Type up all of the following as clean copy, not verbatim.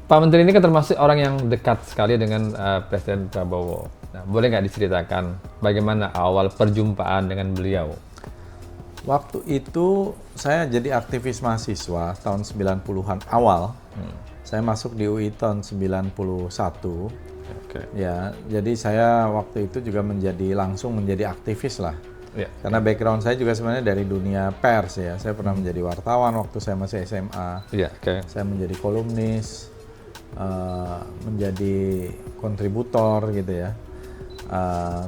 Pak Menteri ini kan termasuk orang yang dekat sekali dengan Presiden Prabowo. Nah, boleh nggak diceritakan bagaimana awal perjumpaan dengan beliau? Waktu itu saya jadi aktivis mahasiswa tahun 90-an awal. Saya masuk di UI tahun 91. Oke. Ya, jadi saya waktu itu juga langsung menjadi aktivis lah. Ya. Karena background saya juga sebenarnya dari dunia pers ya. Saya pernah menjadi wartawan waktu saya masih SMA. Iya, oke. Saya menjadi kolumnis, menjadi kontributor gitu ya.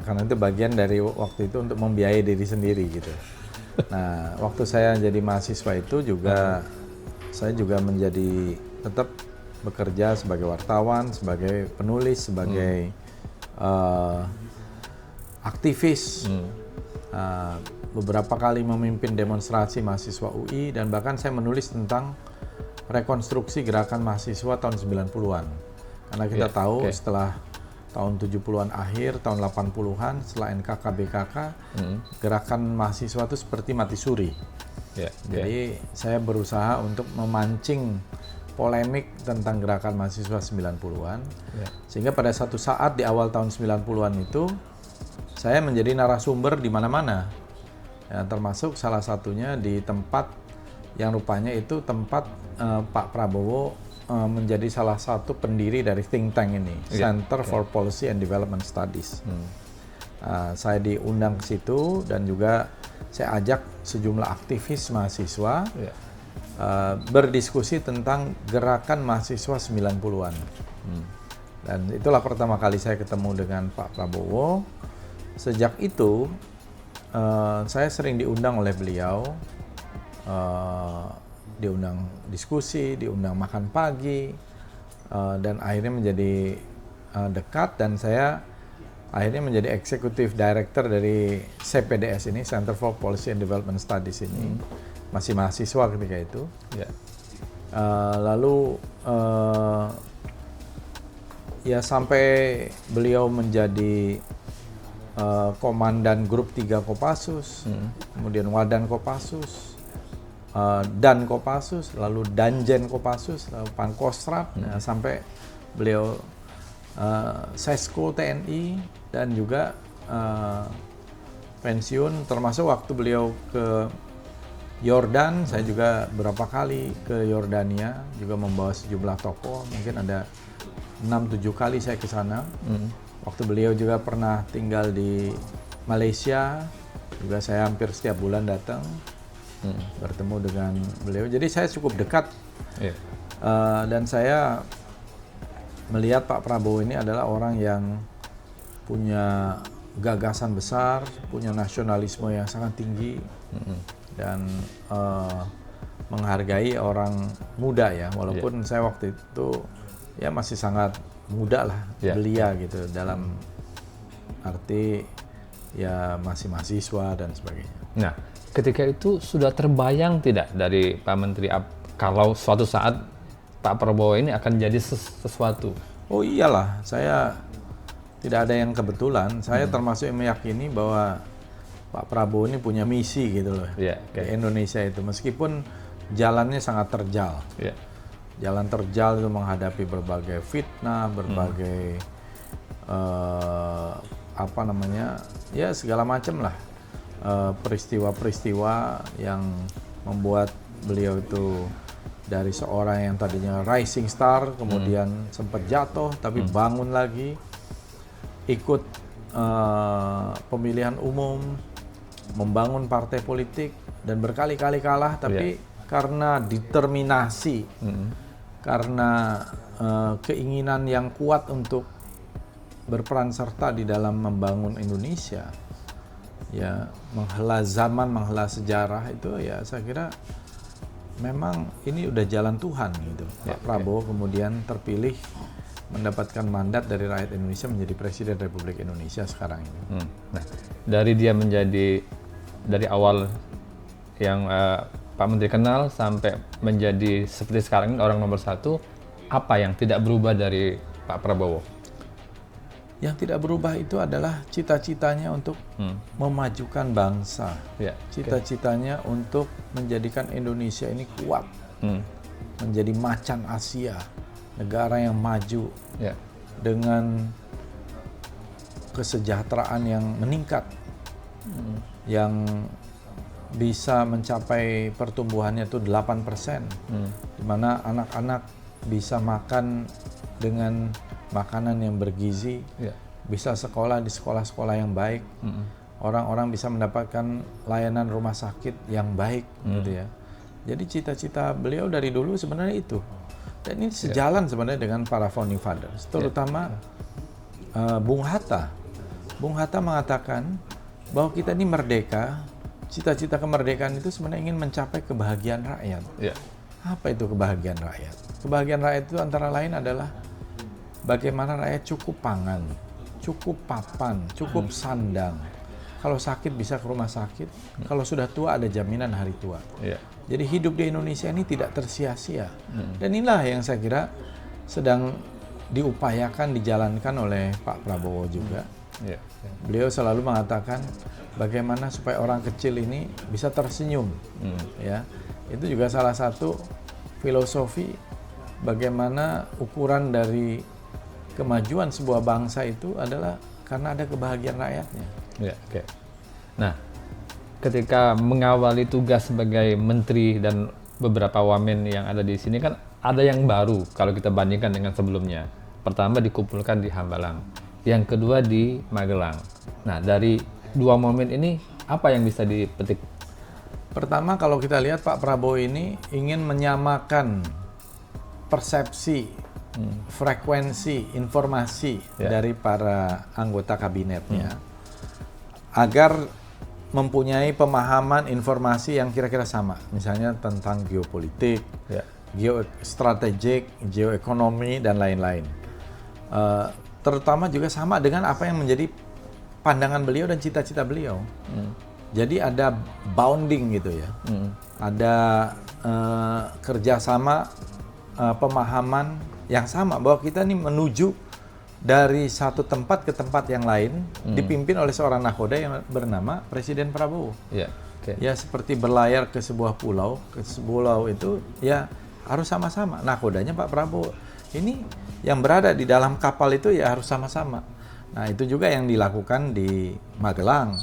Karena itu bagian dari waktu itu untuk membiayai diri sendiri gitu. Nah, waktu saya jadi mahasiswa itu juga saya juga tetap bekerja sebagai wartawan, sebagai penulis, sebagai aktivis. Beberapa kali memimpin demonstrasi mahasiswa UI dan bahkan saya menulis tentang rekonstruksi gerakan mahasiswa tahun 90-an. Karena kita tahu setelah tahun 70-an akhir, tahun 80-an, setelah NKK-BKK, gerakan mahasiswa itu seperti mati suri. Jadi saya berusaha untuk memancing polemik tentang gerakan mahasiswa 90-an. Sehingga pada satu saat di awal tahun 90-an itu, saya menjadi narasumber di mana-mana. Ya, termasuk salah satunya di tempat yang rupanya itu tempat Pak Prabowo menjadi salah satu pendiri dari think tank ini, Center for Policy and Development Studies. Saya diundang ke situ dan juga saya ajak sejumlah aktivis mahasiswa berdiskusi tentang gerakan mahasiswa 90-an. Dan itulah pertama kali saya ketemu dengan Pak Prabowo. Sejak itu saya sering diundang oleh beliau, diundang diskusi, diundang makan pagi, dan akhirnya menjadi dekat, dan saya akhirnya menjadi Executive Director dari CPDS ini, Center for Policy and Development Studies ini, masih mahasiswa ketika itu. Lalu ya sampai beliau menjadi Komandan Grup 3 Kopassus, kemudian Wadan Kopassus, Dan Kopassus, lalu Danjen Kopassus, lalu Pangkostrat, sampai beliau Sesko TNI, dan juga pensiun, termasuk waktu beliau ke Yordan. Saya juga berapa kali ke Yordania, juga membawa sejumlah tokoh, mungkin ada 6-7 kali saya ke sana. Waktu beliau juga pernah tinggal di Malaysia, juga saya hampir setiap bulan datang bertemu dengan beliau. Jadi saya cukup dekat, dan saya melihat Pak Prabowo ini adalah orang yang punya gagasan besar, punya nasionalisme yang sangat tinggi, dan menghargai orang muda ya, walaupun saya waktu itu ya masih sangat muda lah, belia gitu, dalam arti ya masih mahasiswa dan sebagainya. Nah, ketika itu sudah terbayang tidak dari Pak Menteri kalau suatu saat Pak Prabowo ini akan jadi sesuatu? Oh iyalah, saya tidak ada yang kebetulan. Saya termasuk yang meyakini bahwa Pak Prabowo ini punya misi gitu loh, ke Indonesia itu, meskipun jalannya sangat terjal. Jalan terjal itu menghadapi berbagai fitnah, berbagai ya segala macam lah, peristiwa-peristiwa yang membuat beliau itu dari seorang yang tadinya rising star, kemudian sempat jatuh tapi bangun lagi, ikut pemilihan umum, membangun partai politik, dan berkali-kali kalah, tapi karena determinasi, karena keinginan yang kuat untuk berperan serta di dalam membangun Indonesia, ya menghela zaman, menghela sejarah itu, ya saya kira memang ini udah jalan Tuhan gitu. Pak Prabowo kemudian terpilih mendapatkan mandat dari rakyat Indonesia menjadi Presiden Republik Indonesia sekarang ini. Nah, dari dia dari awal yang Pak Menteri kenal sampai menjadi seperti sekarang ini orang nomor 1, apa yang tidak berubah dari Pak Prabowo? Yang tidak berubah itu adalah cita-citanya untuk memajukan bangsa, cita-citanya untuk menjadikan Indonesia ini kuat, menjadi macan Asia, negara yang maju dengan kesejahteraan yang meningkat, yang bisa mencapai pertumbuhannya itu 8%, di mana anak-anak bisa makan dengan makanan yang bergizi, bisa sekolah di sekolah-sekolah yang baik, orang-orang bisa mendapatkan layanan rumah sakit yang baik, gitu ya. Jadi cita-cita beliau dari dulu sebenarnya itu. Dan ini sejalan sebenarnya dengan para founding fathers, terutama Bung Hatta. Bung Hatta mengatakan bahwa kita ini merdeka, cita-cita kemerdekaan itu sebenarnya ingin mencapai kebahagiaan rakyat. Apa itu kebahagiaan rakyat? Kebahagiaan rakyat itu antara lain adalah bagaimana rakyat cukup pangan, cukup papan, cukup sandang. Kalau sakit bisa ke rumah sakit, kalau sudah tua ada jaminan hari tua. Jadi hidup di Indonesia ini tidak tersia-sia. Dan inilah yang saya kira sedang diupayakan, dijalankan oleh Pak Prabowo juga. Beliau selalu mengatakan bagaimana supaya orang kecil ini bisa tersenyum. Ya, itu juga salah satu filosofi bagaimana ukuran dari kemajuan sebuah bangsa itu adalah karena ada kebahagiaan rakyatnya. Nah, ketika mengawali tugas sebagai menteri dan beberapa wamen yang ada di sini kan ada yang baru kalau kita bandingkan dengan sebelumnya. Pertama dikumpulkan di Hambalang, yang kedua di Magelang. Nah, dari dua momen ini apa yang bisa dipetik? Pertama, kalau kita lihat Pak Prabowo ini ingin menyamakan persepsi, frekuensi informasi dari para anggota kabinetnya agar mempunyai pemahaman informasi yang kira-kira sama, misalnya tentang geopolitik, geostrategik, geoekonomi, dan lain-lain. Terutama juga sama dengan apa yang menjadi pandangan beliau dan cita-cita beliau. Jadi ada bounding gitu ya, ada kerjasama, pemahaman yang sama bahwa kita ini menuju dari satu tempat ke tempat yang lain, dipimpin oleh seorang nakoda yang bernama Presiden Prabowo. Ya seperti berlayar ke sebuah pulau, itu ya harus sama-sama. Nakodanya Pak Prabowo. Ini yang berada di dalam kapal itu ya harus sama-sama. Nah itu juga yang dilakukan di Magelang,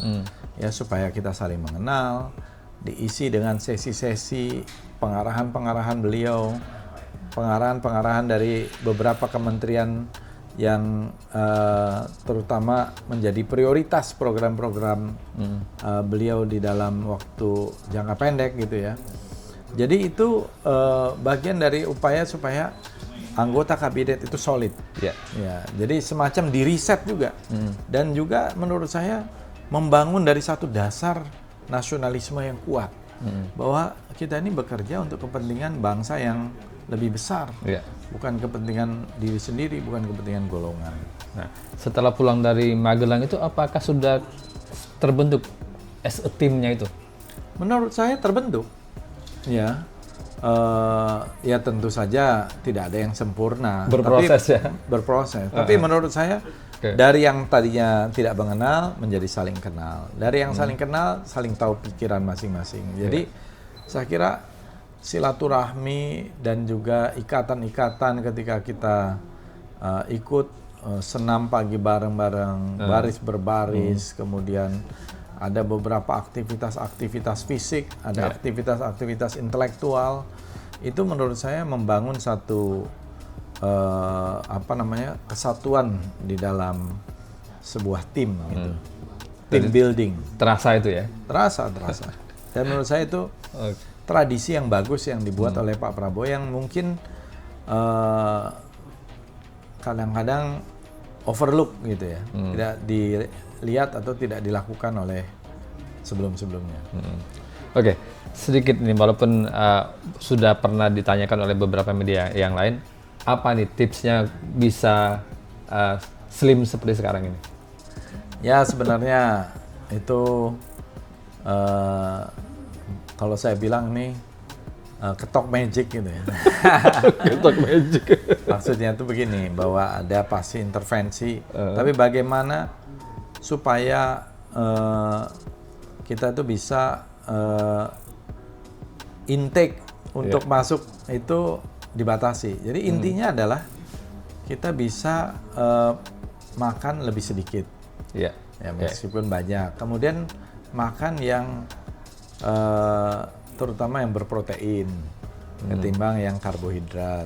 ya supaya kita saling mengenal, diisi dengan sesi-sesi pengarahan-pengarahan beliau, pengarahan-pengarahan dari beberapa kementerian yang terutama menjadi prioritas program-program beliau di dalam waktu jangka pendek gitu ya. Jadi itu bagian dari upaya supaya anggota kabinet itu solid. Ya, jadi semacam di riset juga. Dan juga menurut saya membangun dari satu dasar nasionalisme yang kuat. Bahwa kita ini bekerja untuk kepentingan bangsa yang lebih besar. Bukan kepentingan diri sendiri, bukan kepentingan golongan. Nah, setelah pulang dari Magelang itu apakah sudah terbentuk as a team-nya itu? Menurut saya terbentuk. Ya. Ya tentu saja tidak ada yang sempurna. Berproses berproses. Tapi menurut saya dari yang tadinya tidak mengenal menjadi saling kenal. Dari yang saling kenal, saling tahu pikiran masing-masing. Jadi saya kira silaturahmi dan juga ikatan-ikatan ketika kita ikut senam pagi bareng-bareng, baris berbaris, kemudian ada beberapa aktivitas-aktivitas fisik, ada aktivitas-aktivitas intelektual. Itu menurut saya membangun satu kesatuan di dalam sebuah tim gitu. Team building. Terasa itu ya? Terasa. Dan menurut saya itu tradisi yang bagus yang dibuat oleh Pak Prabowo yang mungkin kadang-kadang overlook gitu ya, tidak dilihat atau tidak dilakukan oleh sebelum-sebelumnya. Oke, sedikit nih, walaupun sudah pernah ditanyakan oleh beberapa media yang lain, apa nih tipsnya bisa slim seperti sekarang ini? Ya sebenarnya itu kalau saya bilang nih ketok magic gitu ya. Ketok magic. Maksudnya itu begini, bahwa ada pasti intervensi, tapi bagaimana supaya kita tuh bisa intake untuk masuk itu dibatasi. Jadi intinya adalah kita bisa makan lebih sedikit, Iya. ya meskipun banyak. Kemudian makan yang terutama yang berprotein ketimbang yang karbohidrat.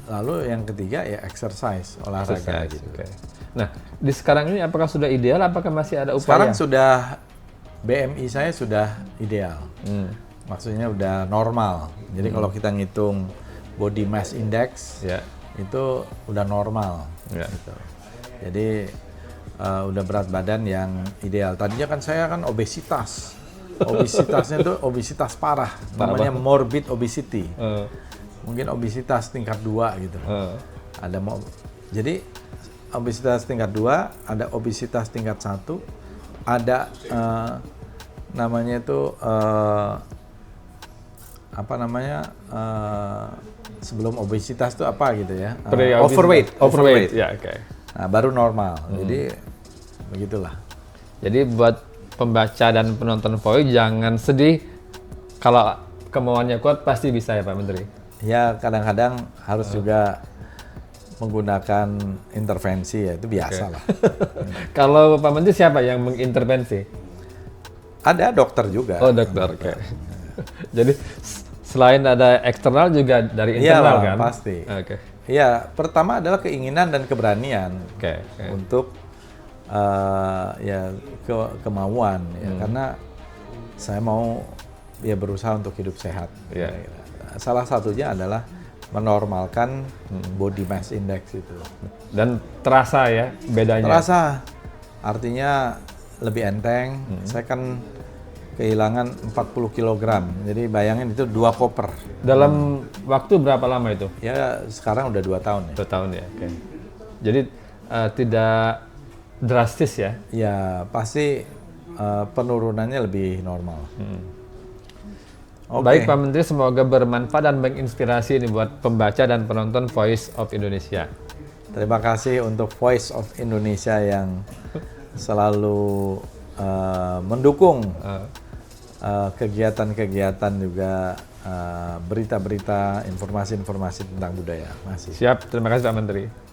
Lalu yang ketiga ya exercise, olahraga gitu. Oke. Nah, di sekarang ini apakah sudah ideal? Apakah masih ada upaya? Sekarang sudah BMI saya sudah ideal. Maksudnya udah normal. Jadi kalau kita ngitung body mass index itu udah normal. Gitu. Jadi udah berat badan yang ideal. Tadinya kan saya kan obesitas. Obesitasnya itu obesitas parah. Namanya morbid obesity. Mungkin obesitas tingkat 2 gitu. Jadi obesitas tingkat 2, ada obesitas tingkat 1, ada namanya itu apa namanya sebelum obesitas itu apa gitu ya? Overweight. Ya, oke. Nah, baru normal. Jadi begitulah. Jadi buat pembaca dan penonton Voice jangan sedih, kalau kemauannya kuat pasti bisa ya Pak Menteri. Ya kadang-kadang harus juga menggunakan intervensi, ya itu biasa lah. Kalau Pak Menteri siapa yang mengintervensi? Ada dokter juga. Oh, dokter, oke. Jadi selain ada eksternal juga dari internal kan? Pasti. Oke. Ya, pertama adalah keinginan dan keberanian untuk ya kemauan ya, karena saya mau ya berusaha untuk hidup sehat. Salah satunya adalah menormalkan body mass index itu. Dan terasa ya bedanya? Terasa, artinya lebih enteng. Saya kan kehilangan 40 kg, jadi bayangin itu 2 koper. Dalam waktu berapa lama itu? Ya sekarang udah 2 tahun ya. 2 tahun ya, oke. Jadi tidak drastis ya? Ya pasti penurunannya lebih normal. Baik Pak Menteri, semoga bermanfaat dan menginspirasi ini buat pembaca dan penonton Voice of Indonesia. Terima kasih untuk Voice of Indonesia yang selalu mendukung kegiatan-kegiatan juga berita-berita, informasi-informasi tentang budaya. Siap, terima kasih Pak Menteri.